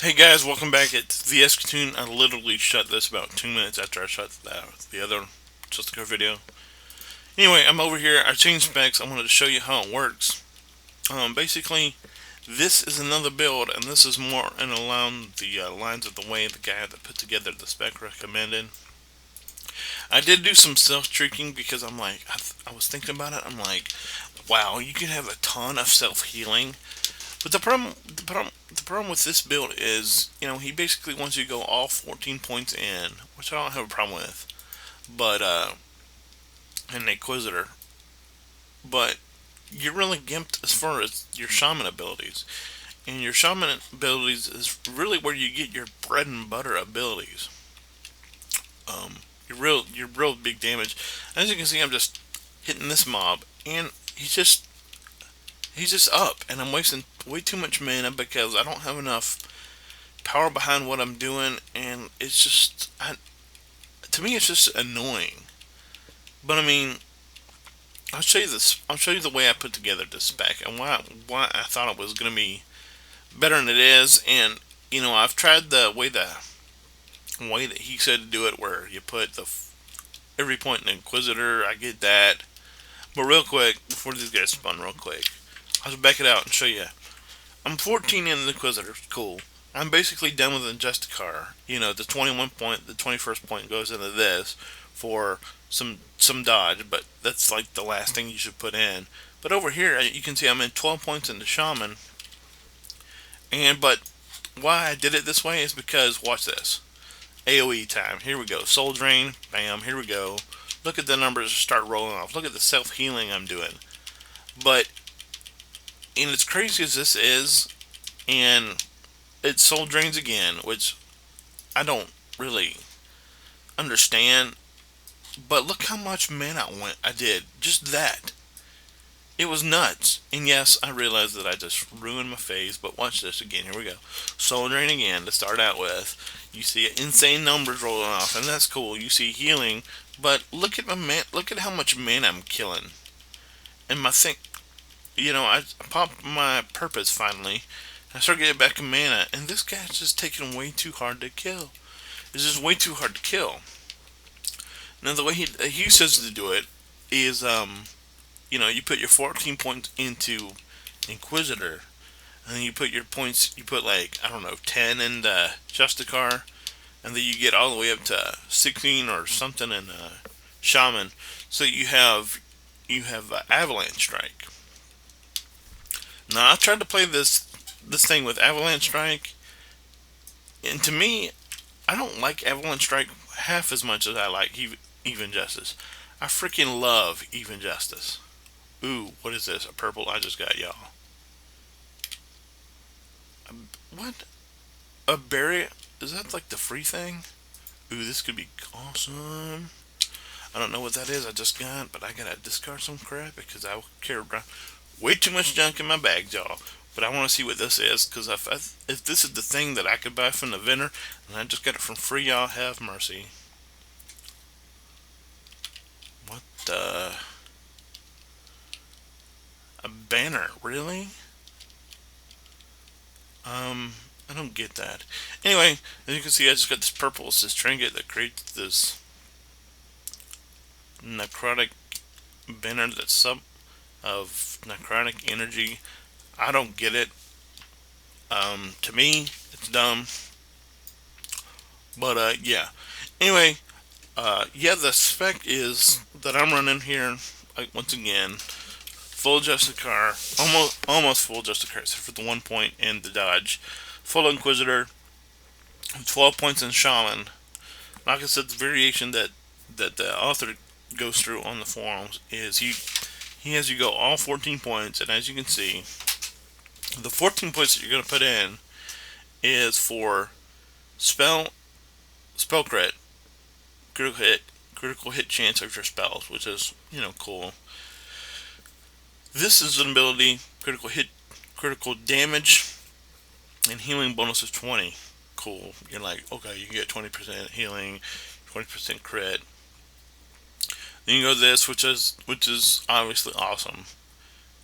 Hey guys, welcome back. It's TheEskatun. I literally shut this about 2 minutes after I shut the other Just a Go video. Anyway, I'm over here. I changed specs. I wanted to show you how it works. Basically, this is another build, and this is more in along the lines of the way the guy that put together the spec recommended. I did do some self tweaking because I'm like, I was thinking about it. I'm like, wow, you could have a ton of self healing. But the problem with this build is, he basically wants you to go all 14 points in, which I don't have a problem with. But and Inquisitor, but you're really gimped as far as your shaman abilities, and your shaman abilities is really where you get your bread and butter abilities. Your real big damage. As you can see, I'm just hitting this mob, and he's just up, and I'm wasting way too much mana because I don't have enough power behind what I'm doing, and to me, it's just annoying. But I mean, I'll show you this. I'll show you the way I put together this spec and why I thought it was going to be better than it is. And I've tried the way that he said to do it, where you put the every point in the Inquisitor. I get that, but real quick before these guys spun, real quick, I'll just back it out and show you. I'm 14 in the Inquisitor. Cool. I'm basically done with the Justicar. The 21 point, the 21st point goes into this for some dodge, but that's like the last thing you should put in. But over here, you can see I'm in 12 points into Shaman, but why I did it this way is because watch this. AOE time. Here we go. Soul Drain. Bam. Here we go. Look at the numbers start rolling off. Look at the self healing I'm doing. But and as crazy as this is, and it soul drains again, which I don't really understand. But look how much mana I did. Just that. It was nuts. And yes, I realize that I just ruined my face, but watch this again. Here we go. Soul Drain again to start out with. You see insane numbers rolling off, and that's cool. You see healing, but look at look at how much mana I'm killing. And my thing, I popped my purpose finally. I start getting back in mana, and this guy's just taking way too hard to kill. It's just way too hard to kill. Now the way he says to do it is, you put your 14 points into Inquisitor, and then you put your points. You put like I don't know 10 in Justicar, and then you get all the way up to 16 or something in Shaman. So you have Avalanche Strike. Now I tried to play this thing with Avalanche Strike, and to me, I don't like Avalanche Strike half as much as I like Even Justice. I freaking love Even Justice. Ooh, what is this? A purple I just got, y'all. What? A berry? Is that like the free thing? Ooh, this could be awesome. I don't know what that is I just got, but I gotta discard some crap because I carry around way too much junk in my bag, y'all. But I want to see what this is, because if this is the thing that I could buy from the vendor, and I just got it from free, y'all have mercy. What the? A banner, really? I don't get that. Anyway, as you can see, I just got this purple. It's this trinket that creates this necrotic banner that's sub of necrotic energy. I don't get it. To me, it's dumb. But yeah. Anyway, yeah, the spec is that I'm running here. Like, once again, full Justicar, almost full Justicar, except for the 1 point in the dodge. Full Inquisitor, 12 points in Shaman. Like I said, the variation that the author goes through on the forums is he has you go all 14 points, and as you can see, the 14 points that you're going to put in is for spell spell crit, critical hit chance of your spells, which is cool. This is an ability critical hit, critical damage, and healing bonus of 20. Cool. You're like, okay, you get 20% healing, 20% crit. Then you go to this, which is obviously awesome.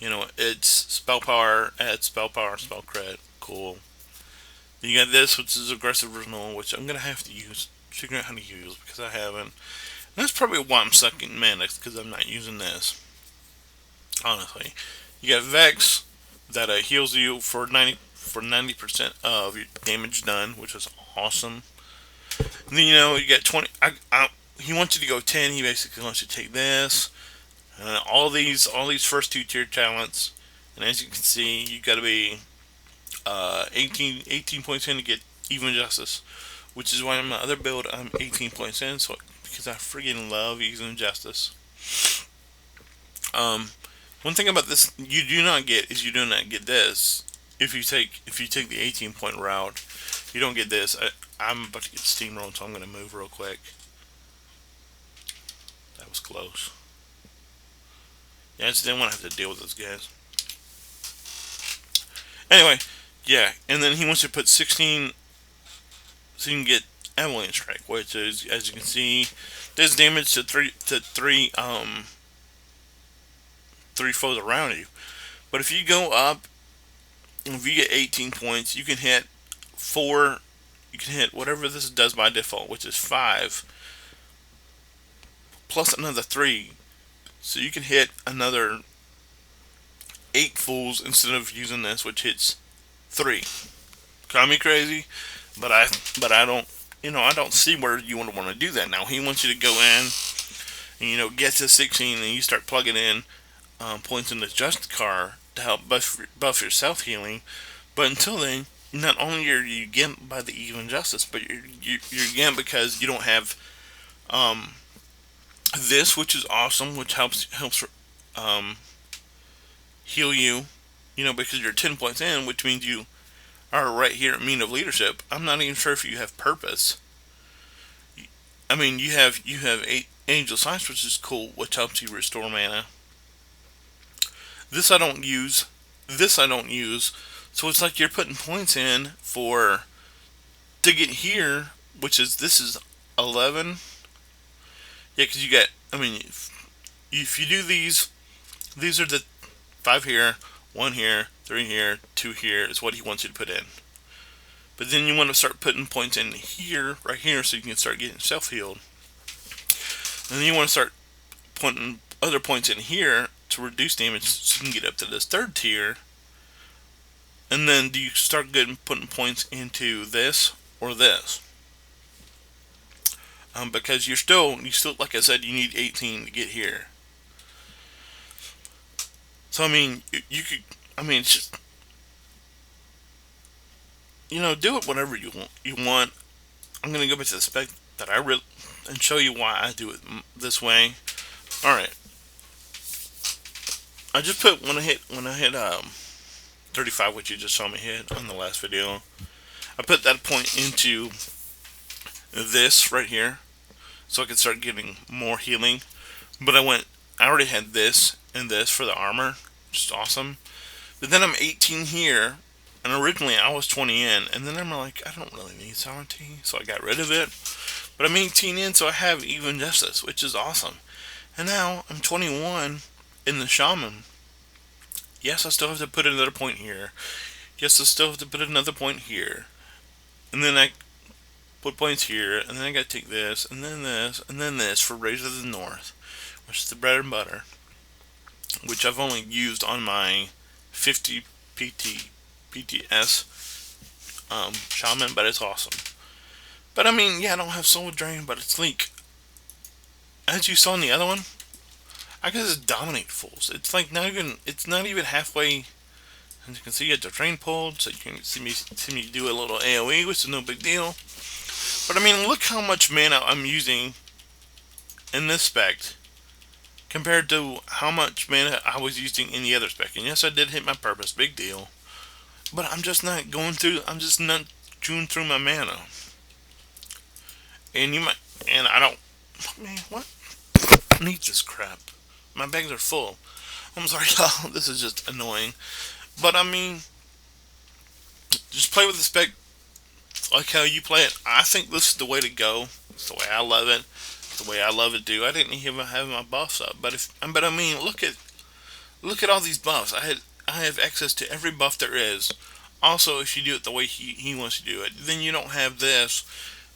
It's spell power, add spell power, spell crit. Cool. Then you got this, which is aggressive renewal, which I'm gonna have to figure out how to use because I haven't. And that's probably why I'm stuck in Manic because I'm not using this. Honestly, you got Vex that heals you for 90% of your damage done, which is awesome. And then you get 20. He wants you to go 10. He basically wants you to take this and all these first two tier talents. And as you can see, you got to be 18 points in to get even justice, which is why in my other build I'm 18 points in, so because I freaking love even justice. Um, One thing about this you do not get is you do not get this. If you take the 18 point route, you don't get this. I'm about to get steamrolled, so I'm going to move real quick. That was close. Yeah, I just didn't want to have to deal with those guys. Anyway, yeah, and then he wants you to put 16, so you can get avalanche strike, which is, as you can see, does damage to three foes around you. But if you go up, if you get 18 points, you can hit four. You can hit whatever this does by default, which is 5, plus another 3. So you can hit another 8 fools instead of using this, which hits 3. Call me crazy, but I don't I don't see where you want to do that. Now he wants you to go in and get to 16 and you start plugging in points in the just car to help buff your self healing. But until then, not only are you gimped by the even justice, but you're gimped because you don't have um, this, which is awesome, which helps heal you. Because you're 10 points in, which means you are right here at mean of leadership. I'm not even sure if you have purpose. I mean, you have 8 angel signs, which is cool, which helps you restore mana. This I don't use. This I don't use. So it's like you're putting points in to get here, which is this is 11. Yeah, because you get. I mean, if you do these are the 5 here, 1 here, 3 here, 2 here is what he wants you to put in. But then you want to start putting points in here, right here, so you can start getting self healed. And then you want to start putting other points in here to reduce damage, so you can get up to this 3rd tier. And then do you start putting points into this or this? Because you still, like I said, you need 18 to get here. So I mean, you could, I mean, it's just, do it whatever you want. I'm gonna go back to the spec that I really and show you why I do it this way. All right, I just put when I hit 35, which you just saw me hit on the last video. I put that point into this right here, so I could start getting more healing. But I already had this and this for the armor, which is awesome. But then I'm 18 here, and originally I was 20 in, and then I'm like, I don't really need sovereignty, so I got rid of it. But I'm 18 in, so I have even justice, which is awesome. And now I'm 21 in the Shaman. Yes, I still have to put another point here. Yes, I still have to put another point here. And then I put points here, and then I gotta take this, and then this for Raise of the North, which is the bread and butter, which I've only used on my 50 PTS Shaman, but it's awesome. But I mean, yeah, I don't have Soul Drain, but it's like, as you saw in the other one, I can just dominate fools. It's like it's not even halfway. As you can see, you get the train pulled, so you can see me do a little AoE, which is no big deal. But I mean, look how much mana I'm using in this spec compared to how much mana I was using in the other spec. And yes, I did hit my purpose, big deal. But I'm just not chewing through my mana. And I don't, man, what? I need this crap. My bags are full. I'm sorry, y'all, this is just annoying. But I mean, just play with the spec like how you play it. I think this is the way to go. It's the way I love it. It's the way I love it, do. I didn't even have my buffs up, but I mean, look at all these buffs. I have access to every buff there is Also, if you do it the way he wants to do it, then you don't have this,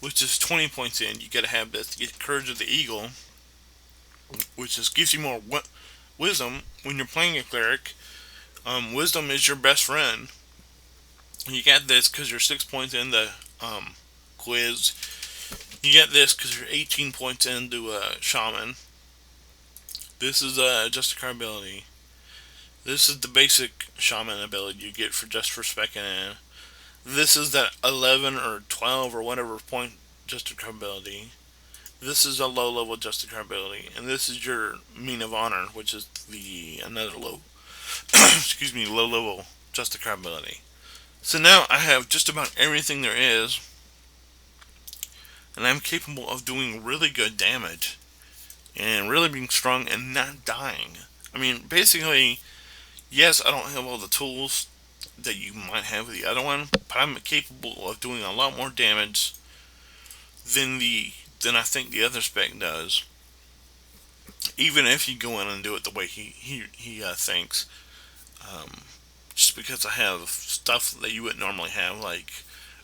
which is 20 points in. You gotta have this to get Courage of the Eagle, which just gives you more wisdom when you're playing a cleric. Wisdom is your best friend. You get this because you're 6 points in the quiz. You get this because you're 18 points into Shaman. This is just a card ability. This is the basic Shaman ability you get for speccing in. This is that 11 or 12 or whatever point Justice Card ability. This is a low level Justice Card ability, and this is your Mean of Honor, which is the another low, excuse me, low level Justice Card ability. So now I have just about everything there is, and I'm capable of doing really good damage and really being strong and not dying. I mean, basically, yes, I don't have all the tools that you might have with the other one, but I'm capable of doing a lot more damage than I think the other spec does. Even if you go in and do it the way he thinks, um, just because I have stuff that you wouldn't normally have, like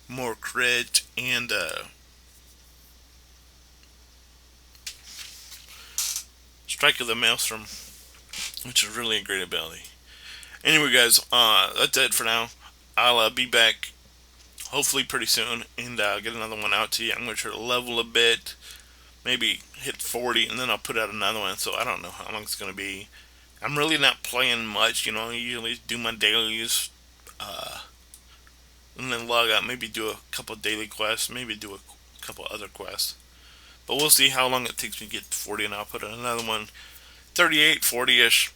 more crit and Strike of the Maelstrom, which is really a great ability. Anyway, guys, that's it for now. I'll be back hopefully pretty soon and get another one out to you. I'm going to try to level a bit, maybe hit 40, and then I'll put out another one. So I don't know how long it's going to be. I'm really not playing much, you know. I usually do my dailies, uh, and then log out. Maybe do a couple daily quests. Maybe do a couple other quests. But we'll see how long it takes me to get to 40, and I'll put in another one. 38, 40 ish.